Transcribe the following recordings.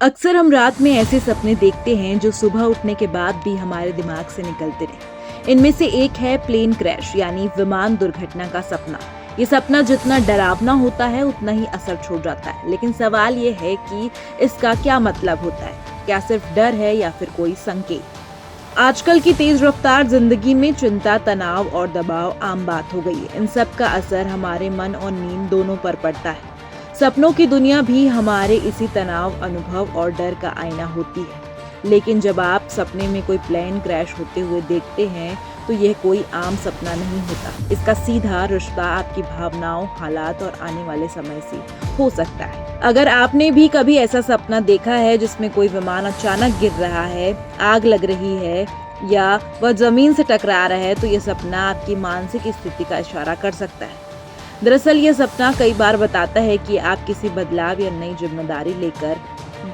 अक्सर हम रात में ऐसे सपने देखते हैं जो सुबह उठने के बाद भी हमारे दिमाग से निकलते रहे। इनमें से एक है प्लेन क्रैश यानी विमान दुर्घटना का सपना। ये सपना जितना डरावना होता है उतना ही असर छोड़ जाता है। लेकिन सवाल ये है कि इसका क्या मतलब होता है? क्या सिर्फ डर है या फिर कोई संकेत? आजकल की तेज रफ्तार जिंदगी में चिंता, तनाव और दबाव आम बात हो गई है। इन सब का असर हमारे मन और नींद दोनों पर पड़ता है। सपनों की दुनिया भी हमारे इसी तनाव, अनुभव और डर का आईना होती है। लेकिन जब आप सपने में कोई प्लेन क्रैश होते हुए देखते हैं तो यह कोई आम सपना नहीं होता। इसका सीधा रिश्ता आपकी भावनाओं, हालात और आने वाले समय से हो सकता है। अगर आपने भी कभी ऐसा सपना देखा है जिसमें कोई विमान अचानक गिर रहा है, आग लग रही है या वह जमीन से टकरा रहा है, तो यह सपना आपकी मानसिक स्थिति का इशारा कर सकता है। दरअसल यह सपना कई बार बताता है कि आप किसी बदलाव या नई जिम्मेदारी लेकर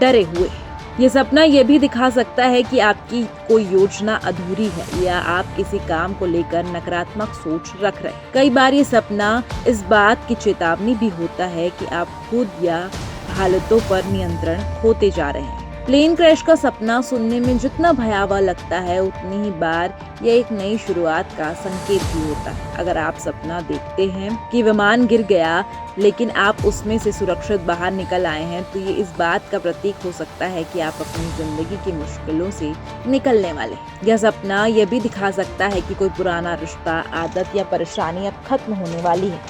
डरे हुए हैं। यह सपना यह भी दिखा सकता है कि आपकी कोई योजना अधूरी है या आप किसी काम को लेकर नकारात्मक सोच रख रहे हैं। कई बार ये सपना इस बात की चेतावनी भी होता है कि आप खुद या हालतों पर नियंत्रण खोते जा रहे हैं। प्लेन क्रैश का सपना सुनने में जितना भयावह लगता है, उतनी ही बार यह एक नई शुरुआत का संकेत भी होता है। अगर आप सपना देखते हैं कि विमान गिर गया लेकिन आप उसमें से सुरक्षित बाहर निकल आए हैं, तो ये इस बात का प्रतीक हो सकता है कि आप अपनी जिंदगी की मुश्किलों से निकलने वाले हैं। यह सपना यह भी दिखा सकता है कि कोई पुराना रिश्ता, आदत या परेशानी अब खत्म होने वाली है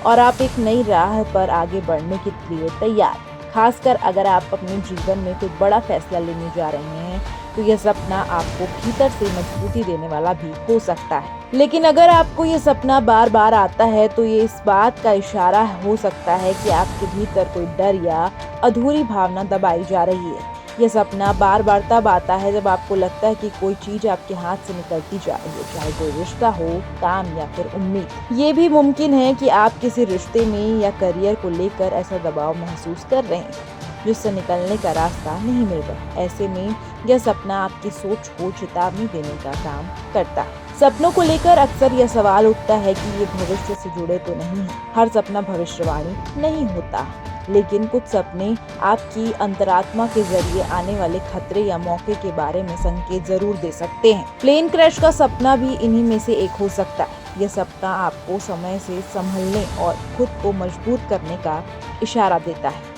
और आप एक नई राह पर आगे बढ़ने के लिए तैयार। खासकर अगर आप अपने जीवन में कोई बड़ा फैसला लेने जा रहे हैं, तो यह सपना आपको भीतर से मजबूती देने वाला भी हो सकता है। लेकिन अगर आपको यह सपना बार बार आता है, तो ये इस बात का इशारा हो सकता है कि आपके भीतर कोई डर या अधूरी भावना दबाई जा रही है। यह सपना बार बार तब आता है जब आपको लगता है कि कोई चीज आपके हाथ से निकलती जा रही है, चाहे कोई रिश्ता हो, काम या फिर उम्मीद। ये भी मुमकिन है कि आप किसी रिश्ते में या करियर को लेकर ऐसा दबाव महसूस कर रहे हैं जिससे निकलने का रास्ता नहीं मिल रहा। ऐसे में यह सपना आपकी सोच को चेतावनी देने का काम करता है। सपनों को लेकर अक्सर यह सवाल उठता है कि ये भविष्य से जुड़े तो नहीं है। हर सपना भविष्यवाणी नहीं होता, लेकिन कुछ सपने आपकी अंतरात्मा के जरिए आने वाले खतरे या मौके के बारे में संकेत जरूर दे सकते हैं। प्लेन क्रैश का सपना भी इन्हीं में से एक हो सकता है। यह सपना आपको समय से संभलने और खुद को मजबूत करने का इशारा देता है।